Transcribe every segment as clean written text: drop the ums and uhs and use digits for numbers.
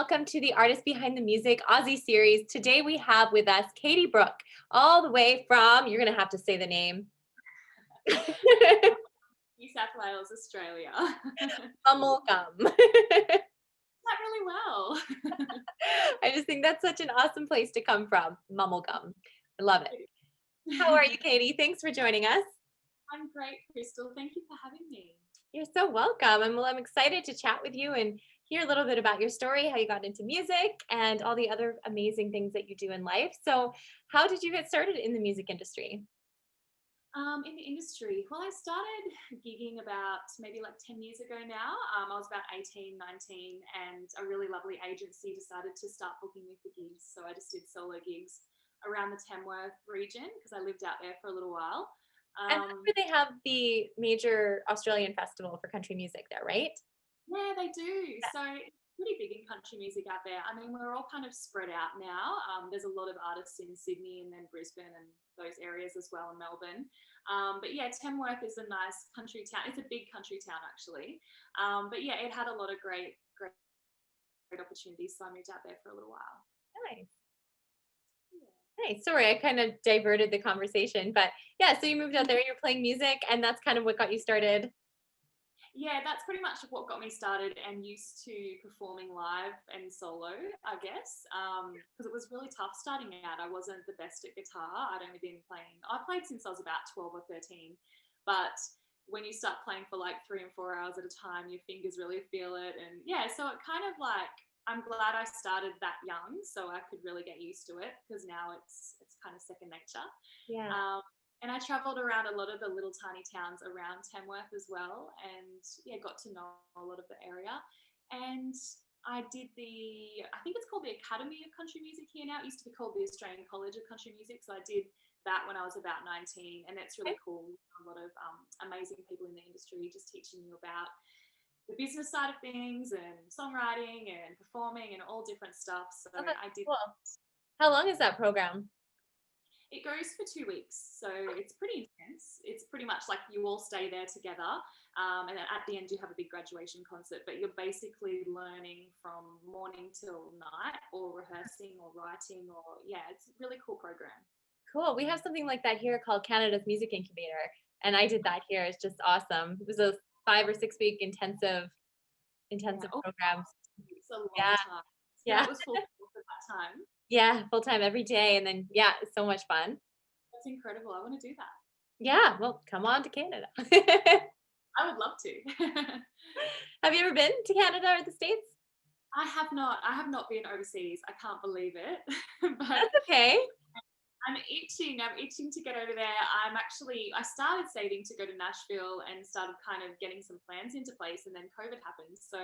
welcome to the Artist Behind the Music Aussie series. Today we have with us Katie Brooke, all the way from, you're going to have to say the name. New South Wales, Australia. Mummulgum. That really well. I just think that's such an awesome place to come from, Mummulgum. I love it. How are you, Katie? Thanks for joining us. I'm great, Crystal. Thank you for having me. You're so welcome. And well, I'm excited to chat with you and hear a little bit about your story, how you got into music, and all the other amazing things that you do in life. So, how did you get started in the music industry? In the industry, well, I started gigging about maybe like 10 years ago now. I was about 18, 19, and a really lovely agency decided to start booking me for gigs. So I just did solo gigs around the Tamworth region because I lived out there for a little while. And that's where they have the major Australian festival for country music there, right? Yeah, they do. Yeah. So it's pretty big in country music out there. I mean, we're all kind of spread out now. There's a lot of artists in Sydney and then Brisbane and those areas as well, in Melbourne. But yeah, Tamworth is a nice country town. It's a big country town actually. But yeah, it had a lot of great opportunities. So I moved out there for a little while. Nice. Nice. Sorry, I kind of diverted the conversation, but yeah, so you moved out there, you're playing music, and that's kind of what got you started. Yeah, that's pretty much what got me started and used to performing live and solo, I guess, because it was really tough starting out. I wasn't the best at guitar. I'd only been playing, I played since I was about 12 or 13, but when you start playing for like 3 and 4 hours at a time, your fingers really feel it. And yeah, so it kind of like, I'm glad I started that young so I could really get used to it because now it's kind of second nature. Yeah. And I traveled around a lot of the little tiny towns around Tamworth as well, and yeah, got to know a lot of the area. And I did I think it's called the Academy of Country Music here now. It used to be called the Australian College of Country Music. So I did that when I was about 19, and it's really cool. A lot of amazing people in the industry just teaching you about the business side of things and songwriting and performing and all different stuff. So I did. Cool. How long is that program? It goes for 2 weeks, so it's pretty intense. It's pretty much like you all stay there together, and then at the end you have a big graduation concert, but you're basically learning from morning till night or rehearsing or writing or, yeah, it's a really cool program. Cool. We have something like that here called Canada's Music Incubator, and I did that here. It's just awesome. It was a 5 or 6 week intensive program. It's a long Yeah. time. So Yeah. it was full for that time. Yeah, full time every day, and then yeah, it's so much fun. That's incredible. I want to do that. Yeah, well, come on to Canada. I would love to. Have you ever been to Canada or the States? I have not. I have not been overseas. I can't believe it. But That's okay. I'm itching. I'm itching to get over there. I started saving to go to Nashville and started kind of getting some plans into place, and then COVID happened. So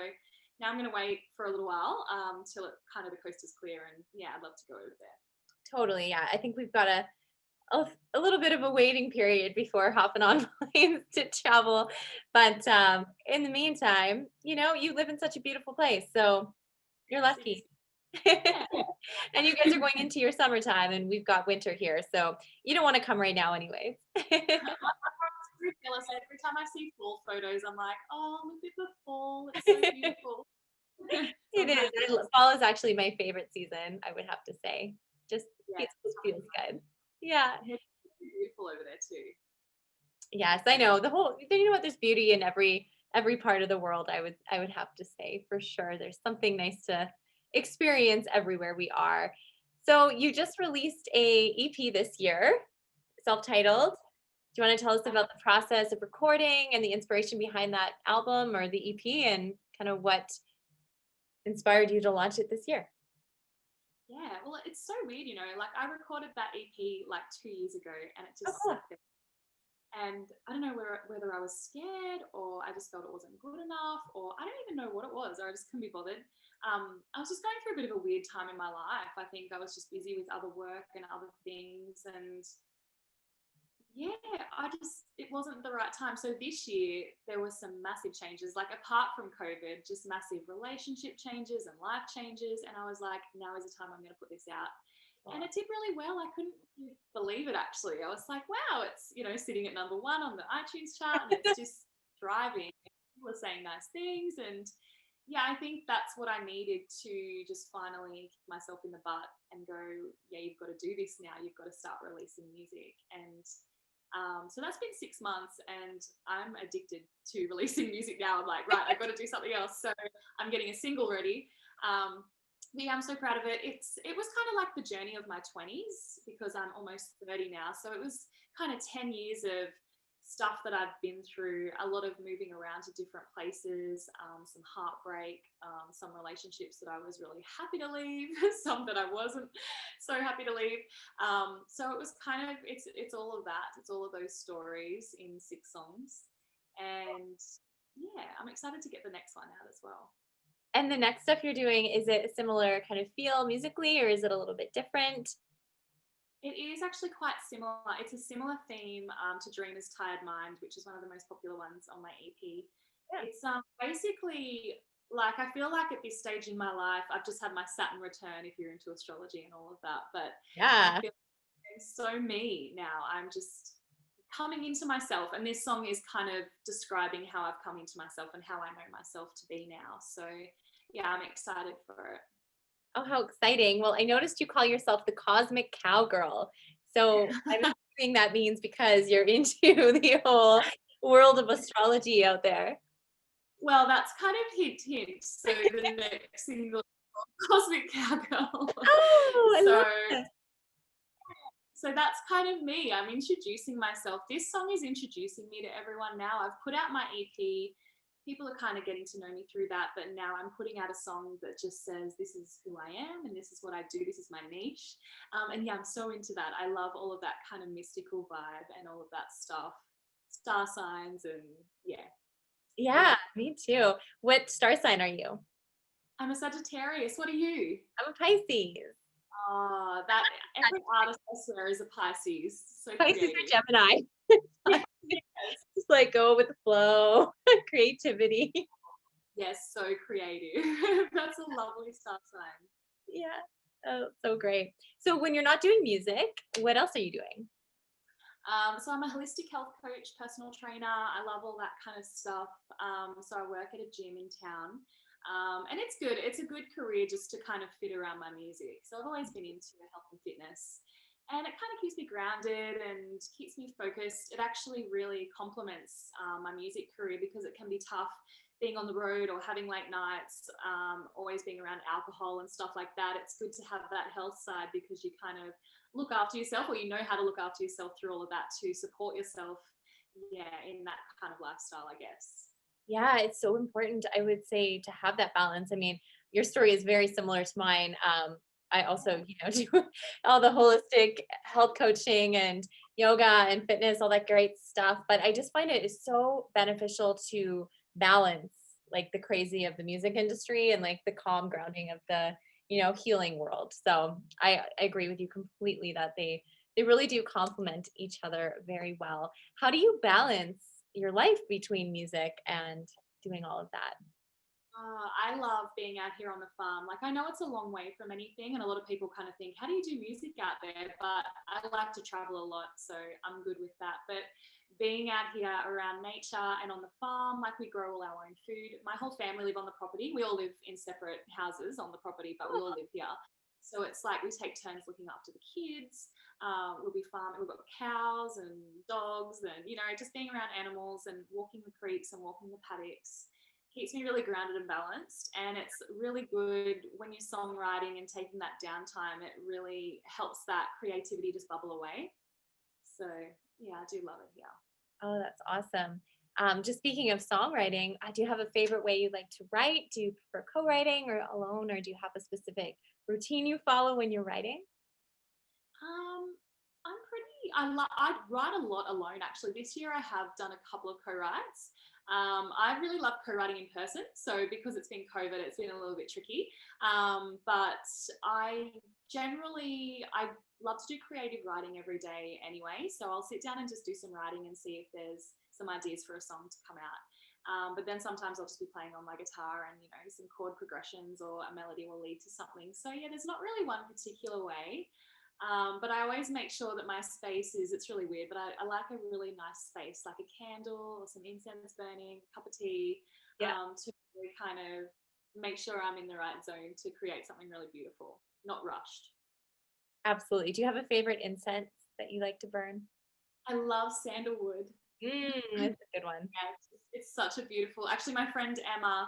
now I'm going to wait for a little while till it kind of the coast is clear. And yeah, I'd love to go over there. Totally. Yeah, I think we've got a little bit of a waiting period before hopping on planes to travel. But in the meantime, you live in such a beautiful place, so you're lucky. Yeah. And you guys are going into your summertime, and we've got winter here, so you don't want to come right now anyways. I'm very jealous. Every time I see fall photos, I'm like, oh, look at the fall. It's so beautiful. It is. Fall is actually my favorite season, I would have to say. Just feels good. Yeah. It's beautiful over there too. Yes, I know. You know what? There's beauty in every part of the world. I would have to say for sure. There's something nice to experience everywhere we are. So you just released a EP this year, self-titled. Do you want to tell us about the process of recording and the inspiration behind that album or the EP and kind of what inspired you to launch it this year? Yeah, well, it's so weird, like I recorded that EP like 2 years ago and it just cool. sat there. And I don't know whether I was scared or I just felt it wasn't good enough or I don't even know what it was or I just couldn't be bothered. I was just going through a bit of a weird time in my life. I think I was just busy with other work and other things and yeah, it wasn't the right time. So this year there were some massive changes, like apart from COVID, just massive relationship changes and life changes. And I was like, now is the time I'm going to put this out. Wow. And it did really well. I couldn't believe it actually. I was like, wow, it's, sitting at #1 on the iTunes chart and it's just thriving. People are saying nice things and yeah, I think that's what I needed to just finally kick myself in the butt and go, yeah, you've got to do this now. You've got to start releasing music. And so that's been 6 months, and I'm addicted to releasing music now. I'm like, right, I've got to do something else. So I'm getting a single ready. Yeah, I'm so proud of it. It was kind of like the journey of my 20s because I'm almost 30 now. So it was kind of 10 years of stuff that I've been through, a lot of moving around to different places, some heartbreak, some relationships that I was really happy to leave, some that I wasn't so happy to leave. So it was kind of, it's all of that. It's all of those stories in 6 songs. And yeah, I'm excited to get the next one out as well. And the next stuff you're doing, is it a similar kind of feel musically, or is it a little bit different? It is actually quite similar. It's a similar theme to Dreamer's Tired Mind, which is one of the most popular ones on my EP. Yeah. It's basically like, I feel like at this stage in my life, I've just had my Saturn return, if you're into astrology and all of that. But I Yeah. feel like I'm so me now. I'm just coming into myself. And this song is kind of describing how I've come into myself and how I know myself to be now. So yeah, I'm excited for it. Oh, how exciting. Well, I noticed you call yourself the cosmic cowgirl. So I'm assuming that means because you're into the whole world of astrology out there. Well, that's kind of hint, hint. So the next single, Cosmic Cowgirl. Oh, I so, love it. so that's kind of me. I'm introducing myself. This song is introducing me to everyone now. I've put out my EP. People are kind of getting to know me through that, but now I'm putting out a song that just says, this is who I am and this is what I do. This is my niche. And yeah, I'm so into that. I love all of that kind of mystical vibe and all of that stuff. Star signs and yeah, Yeah, yeah. me too. What star sign are you? I'm a Sagittarius. What are you? I'm a Pisces. That every artist I swear is a Pisces. So Pisces creative. or Gemini. Yes, Just like go with the flow, creativity. yes, so creative. That's a lovely star sign. Yeah. Oh, so great. So when you're not doing music, what else are you doing? So I'm a holistic health coach, personal trainer. I love all that kind of stuff. So I work at a gym in town. And it's good. It's a good career just to kind of fit around my music. So I've always been into health and fitness. And it kind of keeps me grounded and keeps me focused. It actually really complements my music career because it can be tough being on the road or having late nights, always being around alcohol and stuff like that. It's good to have that health side because you kind of look after yourself, or you know how to look after yourself through all of that to support yourself, yeah, in that kind of lifestyle, I guess. Yeah, it's so important, I would say, to have that balance. I mean, your story is very similar to mine. I also, do all the holistic health coaching and yoga and fitness, all that great stuff. But I just find it is so beneficial to balance like the crazy of the music industry and like the calm grounding of the, healing world. So I agree with you completely that they really do complement each other very well. How do you balance your life between music and doing all of that? I love being out here on the farm. Like, I know it's a long way from anything, and a lot of people kind of think, how do you do music out there? But I like to travel a lot, so I'm good with that. But being out here around nature and on the farm, like, we grow all our own food. My whole family live on the property. We all live in separate houses on the property, but we all live here. So it's like we take turns looking after the kids. We'll be farming. We've got cows and dogs, and just being around animals and walking the creeks and walking the paddocks keeps me really grounded and balanced. And it's really good when you're songwriting and taking that downtime. It really helps that creativity just bubble away. So yeah, I do love it here. Oh, that's awesome. Just speaking of songwriting, do you have a favorite way you like to write? Do you prefer co-writing or alone, or do you have a specific routine you follow when you're writing? Um, I write a lot alone actually. This year I have done a couple of co-writes. I really love co-writing in person. So because it's been COVID, it's been a little bit tricky. But I love to do creative writing every day anyway. So I'll sit down and just do some writing and see if there's some ideas for a song to come out. But then sometimes I'll just be playing on my guitar and, some chord progressions or a melody will lead to something. So yeah, there's not really one particular way. But I always make sure that my space it's really weird, but I like a really nice space, like a candle or some incense burning, a cup of tea, Yeah. to really kind of make sure I'm in the right zone to create something really beautiful, not rushed. Absolutely. Do you have a favorite incense that you like to burn? I love sandalwood. That's a good one. Yeah, it's such a beautiful. Actually, my friend Emma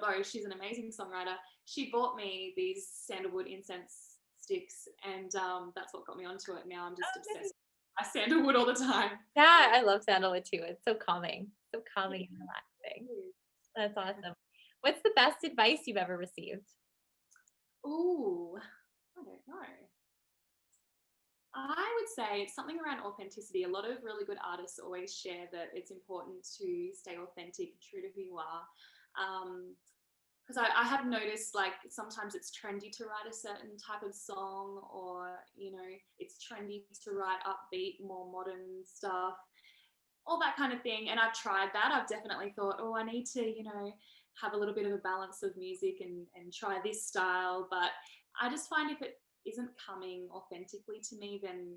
Bow, she's an amazing songwriter. She bought me these sandalwood incense sticks, and that's what got me onto it. Now I'm just Oh, nice. obsessed with my sandalwood all the time. Yeah, I love sandalwood too. It's so calming and relaxing. Yeah. That's awesome. What's the best advice you've ever received? Ooh, I don't know. I would say it's something around authenticity. A lot of really good artists always share that it's important to stay authentic and true to who you are. Because I have noticed like sometimes it's trendy to write a certain type of song, or it's trendy to write upbeat, more modern stuff, all that kind of thing. And I've tried that. I've definitely thought, oh, I need to, have a little bit of a balance of music and try this style. But I just find if it isn't coming authentically to me, then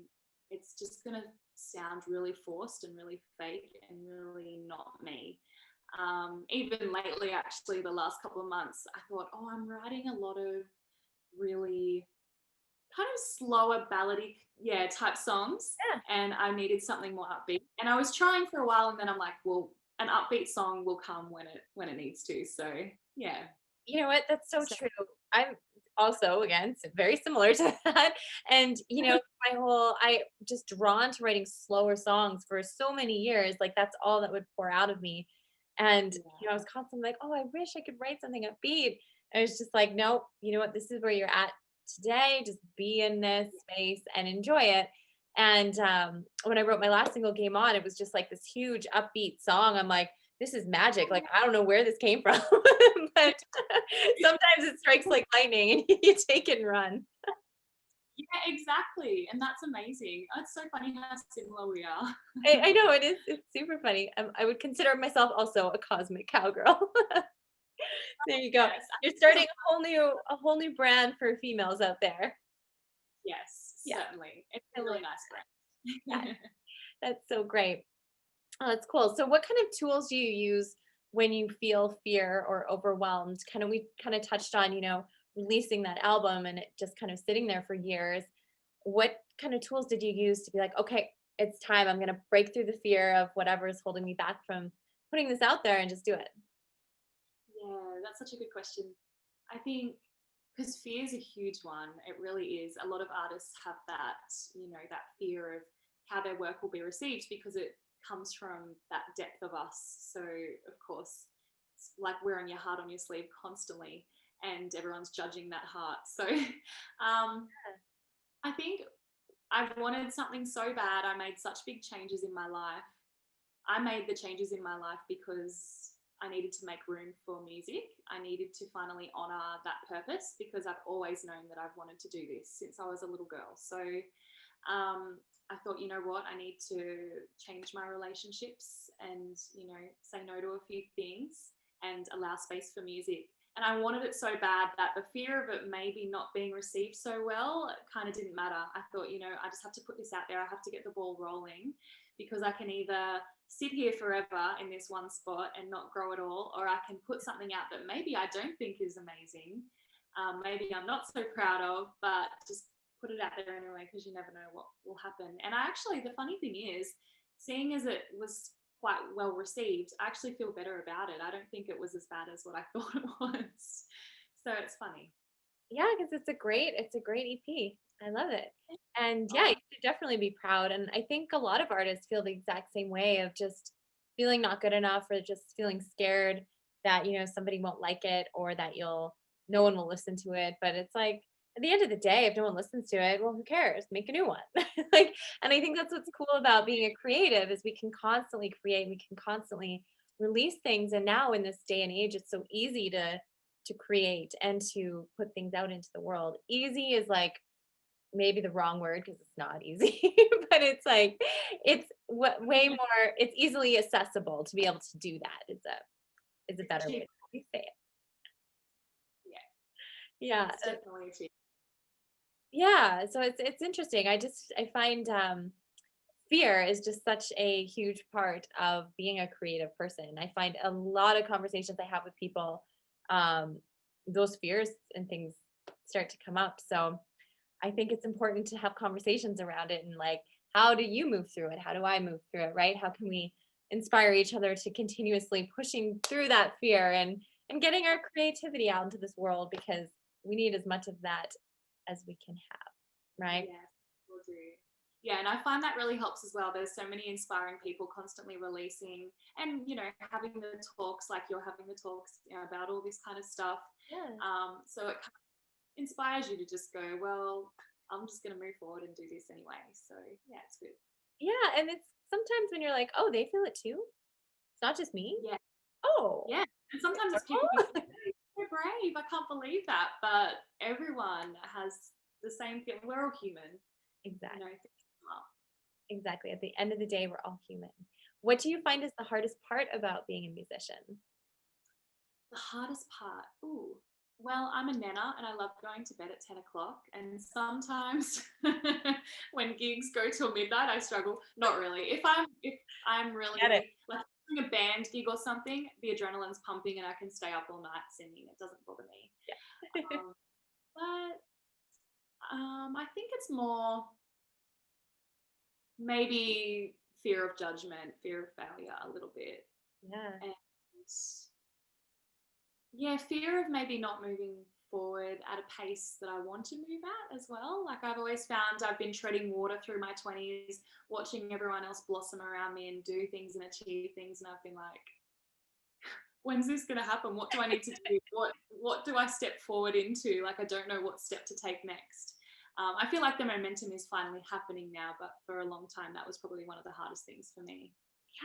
it's just going to sound really forced and really fake and really not me. Even lately, actually, the last couple of months, I thought, oh, I'm writing a lot of really kind of slower ballady, yeah, type songs, Yeah. and I needed something more upbeat. And I was trying for a while, and then I'm like, well, an upbeat song will come when it needs to. So yeah. You know what? That's so So, true. I'm also, again, very similar to that. And, I just drawn to writing slower songs for so many years. Like that's all that would pour out of me. And, yeah. I was constantly like, oh, I wish I could write something upbeat. And it's just like, nope, you know what? This is where you're at today. Just be in this space and enjoy it. And when I wrote my last single, Game On, it was just like this huge upbeat song. I'm like, this is magic. Like, I don't know where this came from, but sometimes it strikes like lightning and you take and run. Yeah, exactly. And that's amazing. It's so funny how similar we are. I know it is. It's super funny. I would consider myself also a cosmic cowgirl. There you go. Yes. You're starting a whole new brand for females out there. Yes, Yeah, certainly. It's I a love really nice that. brand. That's so great. Oh, that's cool. So what kind of tools do you use when you feel fear or overwhelmed? We kind of touched on, releasing that album and it just kind of sitting there for years. What kind of tools did you use to be like, okay, it's time. I'm going to break through the fear of whatever is holding me back from putting this out there and just do it. Yeah, that's such a good question. I think because fear is a huge one. It really is. A lot of artists have that, that fear of how their work will be received because it comes from that depth of us. So, of course, it's like wearing your heart on your sleeve constantly, and everyone's judging that heart. So, I think I've wanted something so bad. I made such big changes in my life. I made the changes in my life because I needed to make room for music. I needed to finally honor that purpose because I've always known that I've wanted to do this since I was a little girl. So I thought, you know what, I need to change my relationships and, say no to a few things and allow space for music. And I wanted it so bad that the fear of it maybe not being received so well kind of didn't matter. I thought, I just have to put this out there. I have to get the ball rolling because I can either sit here forever in this one spot and not grow at all, or I can put something out that maybe I don't think is amazing, maybe I'm not so proud of, but just put it out there anyway because you never know what will happen. And the funny thing is, seeing as it was quite well received, I actually feel better about it. I don't think it was as bad as what I thought it was. So it's funny. Yeah, because it's a great EP. I love it. And yeah, you Oh, should definitely be proud. And I think a lot of artists feel the exact same way of just feeling not good enough or just feeling scared that, somebody won't like it or that no one will listen to it. But it's like at the end of the day, if no one listens to it, well, who cares? Make a new one. Like, and I think that's what's cool about being a creative is we can constantly create, we can constantly release things. And now in this day and age, it's so easy to create and to put things out into the world. Easy is like maybe the wrong word because it's not easy, but it's like way more. It's easily accessible to be able to do that. Is a better way cheap. to say it. Yeah, Yeah, it's definitely cheap. yeah. So it's interesting. I find fear is just such a huge part of being a creative person. I find a lot of conversations I have with people, um, those fears and things start to come up. So I think it's important to have conversations around it, and like, how do you move through it? How do I move through it? Right? How can we inspire each other to continuously pushing through that fear and getting our creativity out into this world, because we need as much of that as we can have, right? Yes, will do. Yeah, and I find that really helps as well. There's so many inspiring people constantly releasing and, having the talks like you're having the talks, about all this kind of stuff. Yeah. So it kind of inspires you to just go, well, I'm just going to move forward and do this anyway. So yeah, it's good. Yeah. And it's sometimes when you're like, oh, they feel it too. It's not just me. Yeah, Oh, yeah. And sometimes it's people who say, "You're so brave. I can't believe that." But everyone has the same feeling. We're all human. exactly. Things come up. Exactly. At the end of the day, we're all human. What do you find is the hardest part about being a musician? The hardest part. Ooh. Well, I'm a nana and I love going to bed at 10 o'clock. And sometimes when gigs go till midnight, I struggle. Not really. If I'm really Get it. like doing a band gig or something, the adrenaline's pumping and I can stay up all night singing. It doesn't bother me. Um, but I think it's more maybe fear of judgment, fear of failure a little bit. Yeah. And yeah, fear of maybe not moving forward at a pace that I want to move at as well. Like I've always found I've been treading water through my 20s, watching everyone else blossom around me and do things and achieve things. And I've been like, when's this going to happen? What do I need to do? What do I step forward into? Like, I don't know what step to take next. I feel like the momentum is finally happening now, but for a long time, that was probably one of the hardest things for me.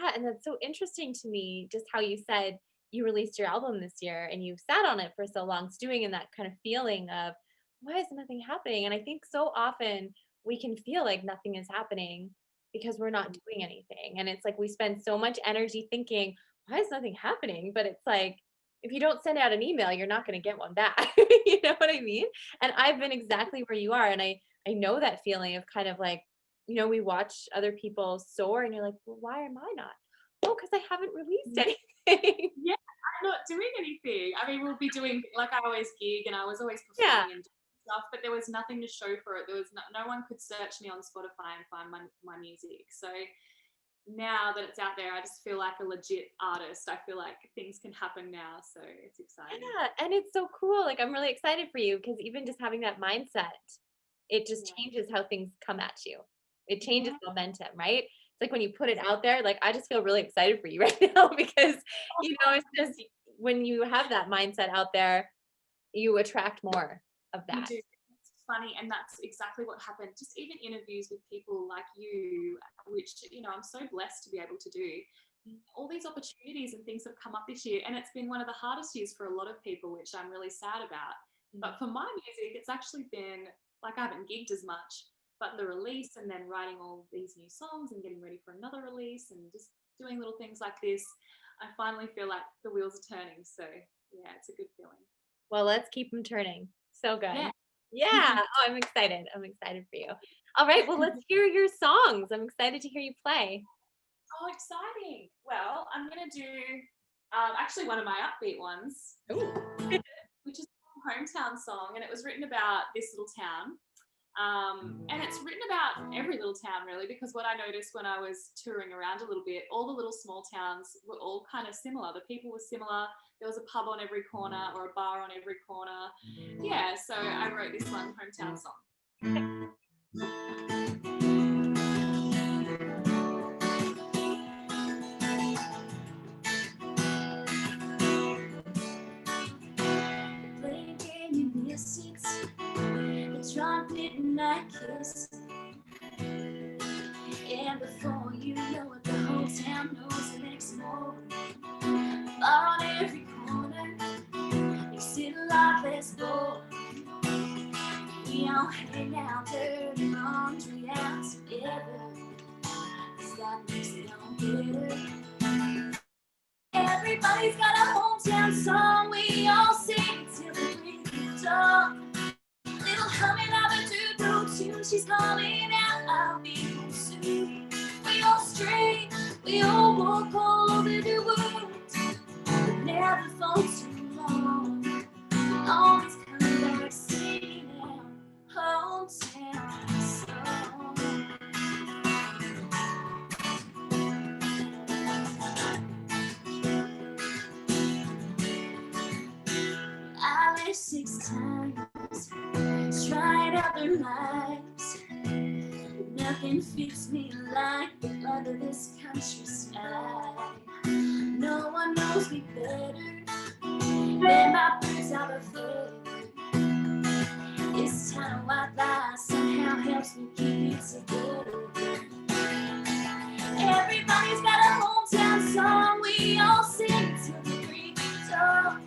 Yeah, and that's so interesting to me, just how you said you released your album this year and you sat on it for so long, stewing in that kind of feeling of, why is nothing happening? And I think so often we can feel like nothing is happening because we're not doing anything. And it's like we spend so much energy thinking, why is nothing happening? But it's like, if you don't send out an email, you're not going to get one back. You know what I mean? And I've been exactly where you are. And I know that feeling of kind of like, we watch other people soar and you're like, well, why am I not? Oh, because I haven't released anything. Yeah, I'm not doing anything. I mean, we'll be doing, like I always gig and I was always Yeah. performing and doing stuff, but there was nothing to show for it. There was no one could search me on Spotify and find my music. So now that it's out there, I just feel like a legit artist. I feel like things can happen now. So it's exciting. Yeah. And it's so cool. Like, I'm really excited for you because even just having that mindset, it just Yeah. changes how things come at you. It changes Yeah. momentum, right? It's like when you put it out there, like, I just feel really excited for you right now because, it's just when you have that mindset out there, you attract more of You that. do. It's funny, and that's exactly what happened. Just even interviews with people like you, which I'm so blessed to be able to do. All these opportunities and things have come up this year, and it's been one of the hardest years for a lot of people, which I'm really sad about. But for my music, it's actually been like I haven't gigged as much, but the release and then writing all these new songs and getting ready for another release and just doing little things like this, I finally feel like the wheels are turning. So yeah, it's a good feeling. Well, let's keep them turning. So good. Yeah. Yeah. Oh, I'm excited. I'm excited for you. All right. Well, let's hear your songs. I'm excited to hear you play. Oh, exciting. Well, I'm going to do actually one of my upbeat ones, Ooh. which is a hometown song. And it was written about this little town. And it's written about every little town, really, because what I noticed when I was touring around a little bit, all the little small towns were all kind of similar. The people were similar. There was a pub on every corner or a bar on every corner. Yeah, so I wrote this one, Hometown Song. Blinking in the seats, the trumpet and I kiss. And before you know it, the whole town knows the next moment. Bar on every corner, you sit like let's go. We all hang out, dirty laundry out together. 'Cause that makes it all better. Everybody's got a hometown song. We all sing till the break of dawn. Little humming of a doo-doo tune. She's calling out, I'll be home soon. We all stray, we all walk all over the world, but never for too long. other lives. Nothing fits me like the blood of this country sky. No one knows me better than my birds out of feather. This town of white lies somehow helps me keep it together. Everybody's got a hometown song we all sing till the break of dawn.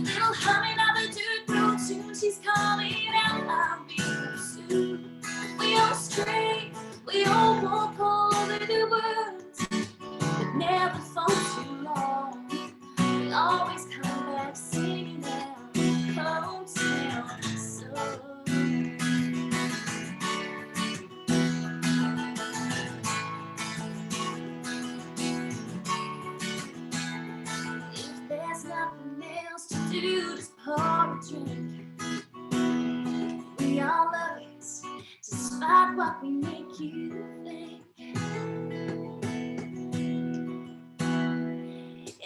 Little humming of a dude through tune, she's calling out, I'll be pursued. We all stray, we all walk all over the world, but never fall too long. We always come back singing out hometown song. If there's nothing else to do, just pour a drink. We all love it, despite what we make you think.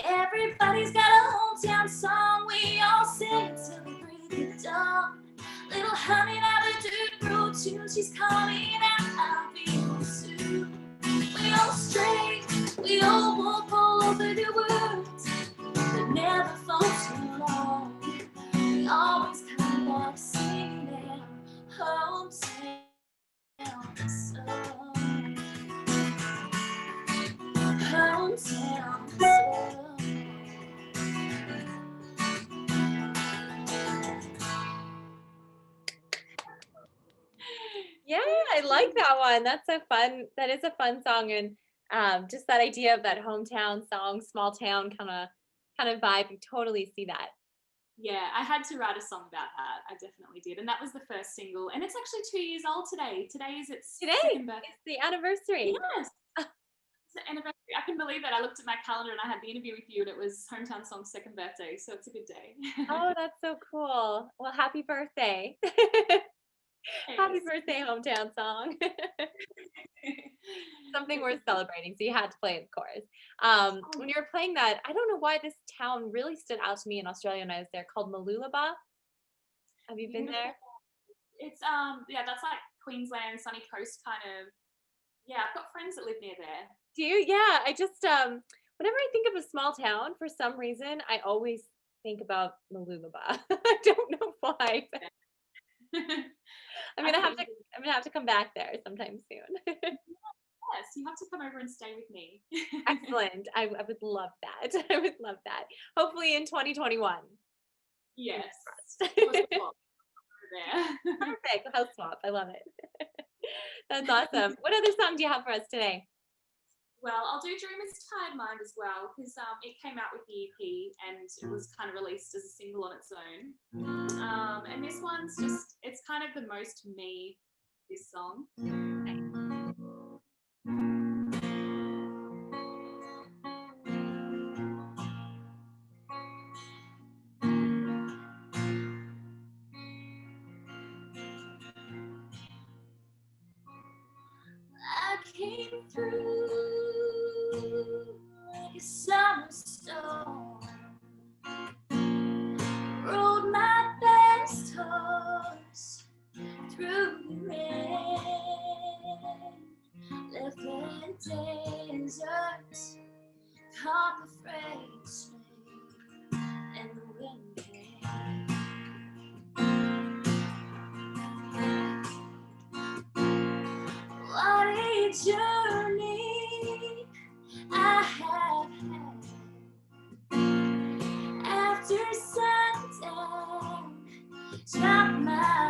Everybody's got a hometown song we all sing till the break of dawn. Little humming of a dude through tune, she's calling out, I'll be home soon. We all stray, we all walk all over the world, but never fall too long. We always come back singing our hometown song. Hometown song. Yeah, I like that one. That is a fun song. And just that idea of that hometown song, small town kind of vibe. You totally see that. Yeah, I had to write a song about that. I definitely did. And that was the first single. And it's actually 2 years old today. Today is its Today second birthday. is the anniversary. Yes. It's the anniversary. I can believe that. I looked at my calendar and I had the interview with you and it was Hometown Song's second birthday. So it's a good day. Oh, that's so cool. Well, happy birthday. Happy birthday, hometown song. Something worth celebrating. So you had to play it, of course. When you were playing that, I don't know why this town really stood out to me in Australia when I was there, called Mummulgum. Have you been there? It's yeah, that's like Queensland, sunny coast kind of. Yeah, I've got friends that live near there. Do you? Yeah, I just whenever I think of a small town, for some reason, I always think about Mummulgum. I don't know why. But I'm gonna have to come back there sometime soon. Yes, you have to come over and stay with me. Excellent. I would love that. I would love that. Hopefully in 2021. Yes. Perfect. There. House swap. I love it. That's awesome. What other song do you have for us today? Well, I'll do Dreamer's Tired Mind as well because it came out with the EP and it was kind of released as a single on its own. And this one's just, it's kind of the most me, this song. I came through like a summer storm, rode my best horse through the rain, left the desert, caught the freight train, and the wind came. What a journey I have had. After sundown, drop my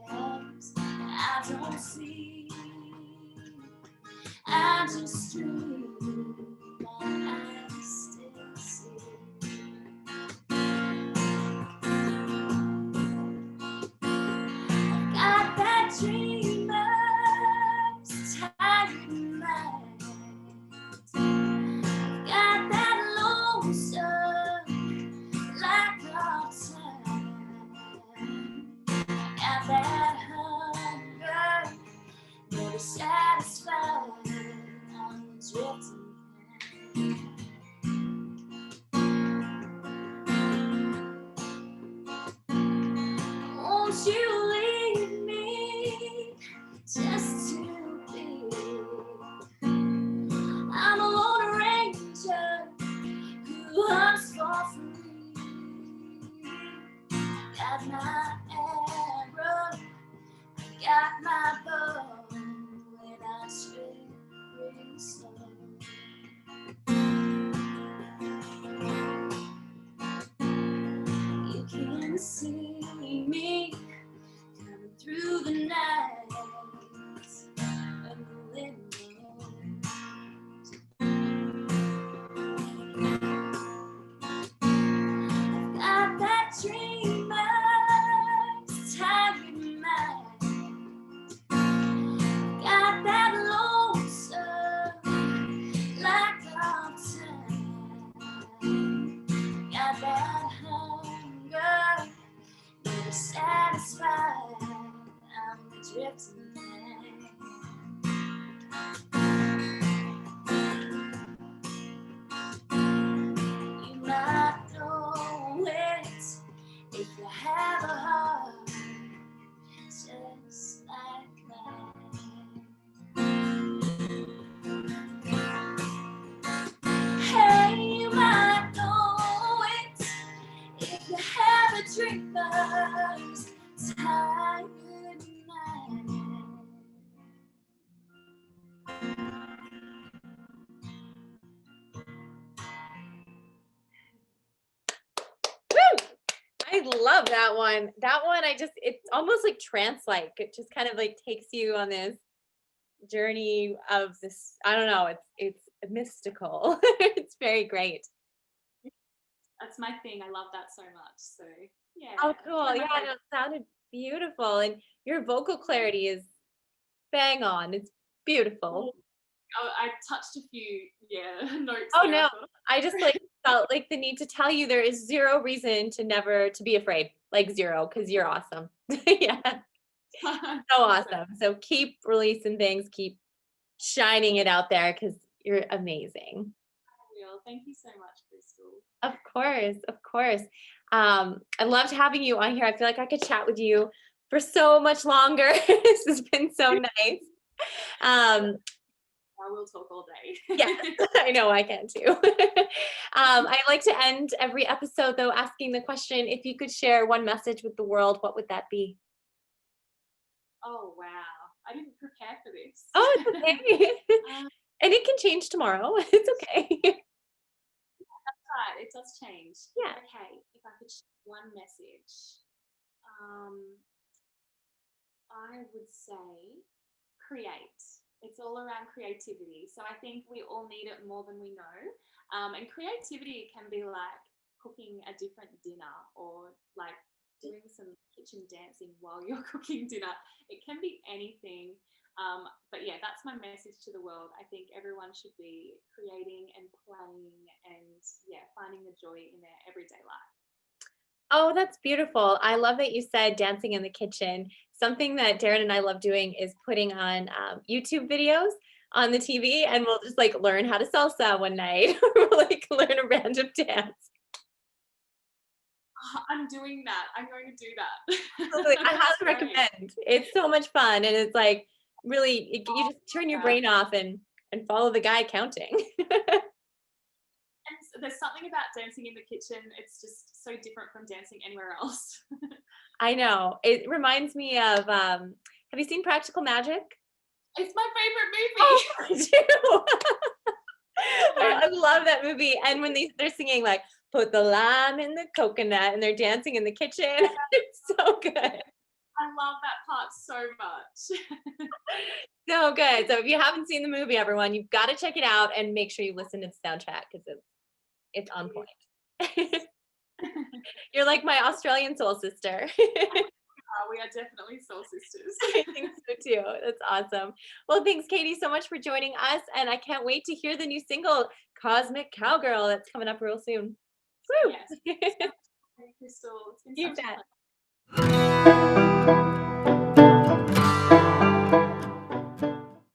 bags. I don't see, I just dream, but I still see. I've got that dreamer's tired mind. I've got that lonesome like all time. Got that hunger, never satisfied. I'm the got my arrow, I got my bow, and I shoot real slow. You can see me coming through the night and the window. Got that dreamer's tired mind. Got that lonesome lack of time. Got that hunger, never satisfied. I'm the drifting thing. You might know it if you have a heart just like mine. Hey, you might know it if you have a dreamer's tired mind. Woo! I love that one. That one, it's almost like trance-like. It just kind of like takes you on this journey of this, I don't know, it's mystical. It's very great. That's my thing. I love that so much. So yeah. Oh, it's cool. one of my Yeah, favourites. it sounded beautiful. And your vocal clarity is bang on. It's beautiful. Oh, I touched a few, notes Oh, there. I no. thought, I just like felt like the need to tell you there is zero reason to never to be afraid, like zero, because you're awesome. Yeah, so awesome. So keep releasing things, keep shining it out there because you're amazing. Real. Thank you so much, Crystal. Of course, of course. I loved having you on here. I feel like I could chat with you for so much longer. This has been so nice. I will talk all day. Yeah, I know I can too. I like to end every episode though asking the question, if you could share one message with the world, what would that be? Oh wow, I didn't prepare for this. Oh, it's okay. Um, And it can change tomorrow. It's okay. Right, it does change. Yeah. Okay, if I could share one message, I would say create. It's all around creativity. So I think we all need it more than we know. And creativity can be like cooking a different dinner or like doing some kitchen dancing while you're cooking dinner. It can be anything. But yeah, that's my message to the world. I think everyone should be creating and playing and finding the joy in their everyday life. Oh, that's beautiful. I love that you said dancing in the kitchen. Something that Darren and I love doing is putting on YouTube videos on the TV, and we'll just like learn how to salsa one night or like learn a random dance. I'm doing that. I'm going to do that. Totally. I That's highly great. recommend. It's so much fun, and it's like really you just turn your brain off and follow the guy counting. And there's something about dancing in the kitchen. It's just so different from dancing anywhere else. I know. It reminds me of have you seen Practical Magic? It's my favorite movie. Oh, I do. I love that movie. And when they're singing like put the lime in the coconut and they're dancing in the kitchen, it's so good. I love that part so much. So good. So if you haven't seen the movie, everyone, you've got to check it out and make sure you listen to the soundtrack because it's on point. You're like my Australian soul sister. We are definitely soul sisters. I think so too. That's awesome. Well, thanks, Katie, so much for joining us. And I can't wait to hear the new single, Cosmic Cowgirl, that's coming up real soon. Woo! Yes. Crystal, it's been You such a bet. pleasure.